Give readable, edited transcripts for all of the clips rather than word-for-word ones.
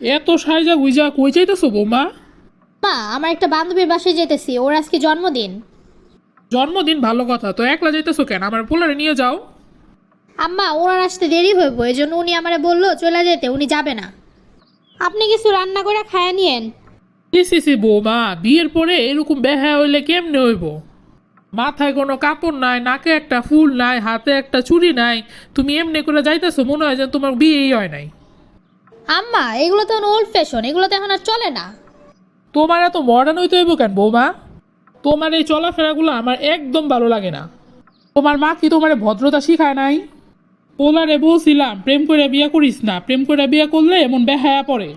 এত সাইজা গুইজা কই যাইতেছো বৌমা? মা, আমার একটা বান্ধবীর বাসায় যেতেছি, ওর আজকে জন্মদিন। জন্মদিন ভালো কথা, তো একলা যাইতেছো কেন? আমার পোলারে নিয়ে যাও। আম্মা, ওনার আসতে দেরি হইব, এই জন্য উনি আমারে বললো চলে যেতে, উনি যাবে না। আপনি কিছু রান্না করে খায়া নিয়েন। সি বৌমা, বিয়ের পরে এরকম বেহায়া হইলে কেমনে হইব? মাথায় কোনো কাপড় নাই, নাকে একটা ফুল নাই, হাতে একটা চুড়ি নাই, তুমি এমনি করে যাইতেছো মনে হয় যেন তোমার বিয়েই হয় নাই। আম্মা, এগুলো তো ওল্ড ফ্যাশন, এগুলো তো এখন আর চলে না। তোমার এত মডার্ন হইতে হইব কেন বৌমা? তোমার এই চলাফেরাগুলো আমার একদম ভালো লাগে না। তোমার মা কি তোমার ভদ্রতা শিখায় নাই? পোলারে বলছিলাম প্রেম করে বিয়ে করিস না, প্রেম করে বিয়ে করলে এমন বেহায়া পড়ে।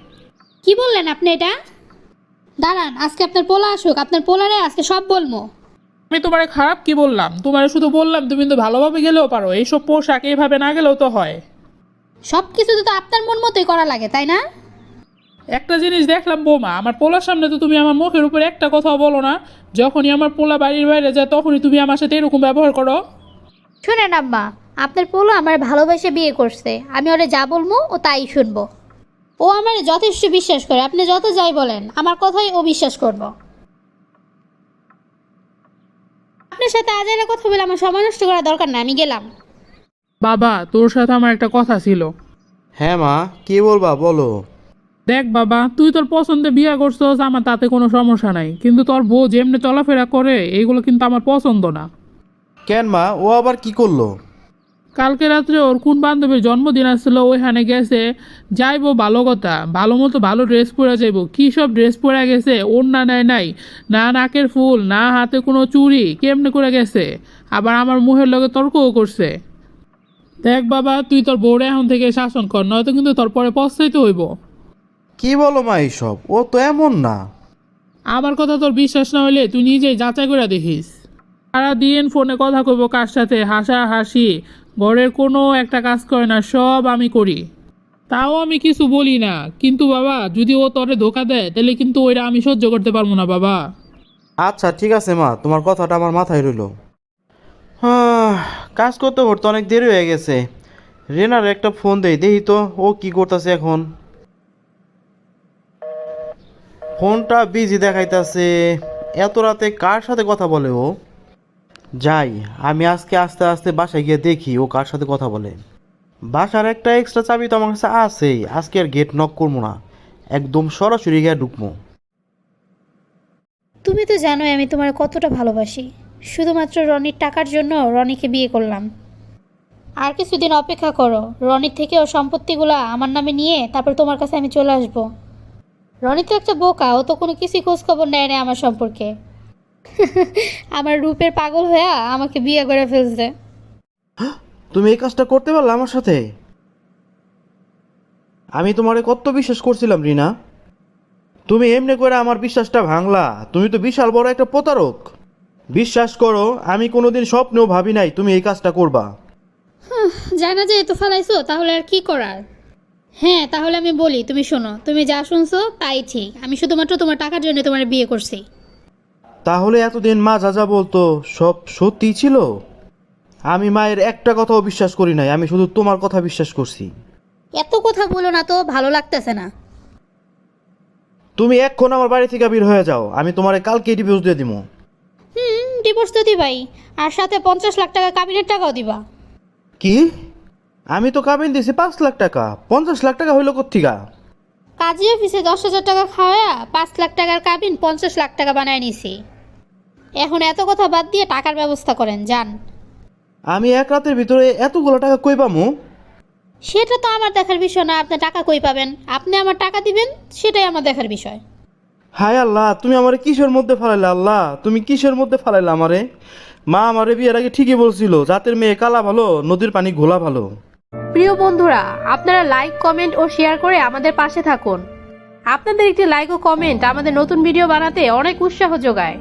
কি বললেন আপনি এটা? দাঁড়ান, আজকে আপনার পোলা আসুক, আপনার পোলারে আজকে সব বলবো। আমি তোমারে খারাপ কি বললাম? তোমারে শুধু বললাম তুমি কিন্তু ভালোভাবে গেলেও পারো, এইসব পোশাক এইভাবে না গেলেও তো হয়। সব কিছু তো আপনার মন মতোই করা লাগে, তাই না? একটা জিনিস দেখলাম বৌমা, আমার পোলার সামনে তো তুমি আমার মুখের উপর একটা কথাও বলো না। যখনই আমার পোলা বাড়ির বাইরে যায় তখনই তুমি আমার সাথে এরকম ব্যবহার করো। শুনেন আম্মা, আপনার পোলা আমার ভালোবেসে বিয়ে করছে, আমি ওরে যা বলবো ও তাই শুনবো। ও আমার যথেষ্ট বিশ্বাস করে, আপনি যত যাই বলেন আমার কথাই ও বিশ্বাস করবো। আপনার সাথে আজাইরা কথা বলে আমার সময় নষ্ট করার দরকার না, আমি গেলাম। বাবা, তোর সাথে আমার একটা কথা ছিল। হ্যাঁ মা, কি বলবা বলো। দেখ বাবা, তুই তোর পছন্দে বিয়ে করছস, আমার তাতে কোনো সমস্যা নাই, কিন্তু তোর বউ যেমনি চলাফেরা করে এইগুলো কিন্তু আমার পছন্দ না। কেন মা, ও আবার কি করলো? কালকে রাত্রে ওর কোন বান্ধবীর জন্মদিন আসছিল, ওইখানে গেছে। যাইবো ভালো কথা, ভালো মতো ভালো ড্রেস পরে যাইবো, কী সব ড্রেস পরে গেছে, ওড়না নেয় নাই, না নাকের ফুল, না হাতে কোনো চুড়ি, কেমনে করে গেছে। আবার আমার মুখের লগে তর্কও করছে। দেখ বাবা, তুই তোর বউরে এখন থেকে শাসন কর, নয়তো কিন্তু তোর পরে পস্তাইতে হইব। কি বলো মা এইসব? ও তো এমন না। আমার কথা তোর বিশ্বাস না হইলে তুই নিজেই যাচাই করে দেখিস। সারাদিন ফোনে কথা কইব কার সাথে, হাসা হাসি, ঘরের কোনো একটা কাজ করে না, সব আমি করি। তাও আমি কিছু বলি না, কিন্তু বাবা যদি ও তোরে ধোকা দেয় তাহলে কিন্তু ওইটা আমি সহ্য করতে পারবো না বাবা। আচ্ছা ঠিক আছে মা, তোমার কথাটা আমার মাথায় রইলো। হ্যাঁ, কাজ করতে করতে অনেক দেরি হয়ে গেছে। রেনার একটা ফোন দেই, দেখি তো ও কি করতেছে এখন। ফোনটা বিজি দেখাইতেছে। এত রাতে কার সাথে কথা বলে ও? যাই, আমি আজকে আস্তে আস্তে বাসায় গিয়ে দেখি ও কার সাথে কথা বলে। বাসার একটা এক্সট্রা চাবি তো আমার কাছে আছেই, আজকে আর গেট নক করবো না, একদম সরাসরি গিয়ে ঢুকবো। তুমি তো জানোই আমি তোমার কতটা ভালোবাসি। শুধুমাত্র রনির টাকার জন্য রনিকে বিয়ে করলাম। আর কিছুদিন অপেক্ষা করো, রনির থেকে ও সম্পত্তিগুলো আমার নামে নিয়ে তারপর তোমার কাছে আমি চলে আসব। রনি তো একটা বোকা, ও তো কোনো কিছুই খোঁজ খবর নেয় না আমার সম্পর্কে। আমার রূপের পাগল হয়ে আমাকে বিয়ে করে ফেলছে। তুমি এই কাজটা করতে পারলে আমার সাথে? আমি তোমারে কত বিশ্বাস করছিলাম রিনা, তুমি এমনি করে আমার বিশ্বাসটা ভাঙলা। তুমি তো বিশাল বড় একটা প্রতারক। বিশ্বাস করো, আমি কোনোদিন স্বপ্নেও ভাবি নাই তুমি এই কাজটা করবা। জানা যে এত ফেলাইছো, তাহলে আর কি করার। হ্যাঁ, তাহলে আমি বলি, তুমি শোনো, তুমি যা শুনছো তাই ঠিক, আমি শুধুমাত্র তোমার টাকার জন্য তোমার বিয়ে করছি। তাহলে এতদিন মা যা যা বলতো সব সত্যি ছিল? আমি মায়ের একটা কথাও বিশ্বাস করি নাই, আমি শুধু তোমার কথা বিশ্বাস করছি। এত কথা বলো না তো, ভালো লাগতেছে না। তুমি এক্ষণ আমার বাড়ি থেকে বের হয়ে যাও, আমি তোমারে কালকে ডিভোর্স দিয়ে দিব। ডিভোর্স তো দিবাই, আর সাথে 50 লাখ টাকা কাবিনের টাকাও দিবা। কি? আমি তো কাবিন দিছি 5 লাখ টাকা, 50 লাখ টাকা হইলো কোত্থিকা? কাজী অফিসে 10,000 টাকা খাওয়া 5 লাখ টাকার কাবিন 50 লাখ টাকা বানায় নিছি। এখন এত কথা বাদ দিয়ে টাকার ব্যবস্থা করেন, যান। আমি এক রাতের ভিতরে এতগুলো টাকা কই পামু? সেটা তো আমার দেখার বিষয় না, আপনি টাকা কই পাবেন, আপনি আমার টাকা দিবেন, সেটাই আমার দেখার বিষয়। হায় আল্লাহ, তুমি আমারে কিসের মধ্যে ফালাইলা? আল্লাহ, তুমি কিসের মধ্যে ফালাইলা আমারে? মা আমারে বিয়ের আগে ঠিকই বলছিল, জাতের মেয়ে কালা ভালো, নদীর পানি ঘোলা ভালো। প্রিয় বন্ধুরা, আপনারা লাইক, কমেন্ট ও শেয়ার করে আমাদের পাশে থাকুন। আপনাদের একটি লাইক ও কমেন্ট আমাদের নতুন ভিডিও বানাতে অনেক উৎসাহ যোগায়।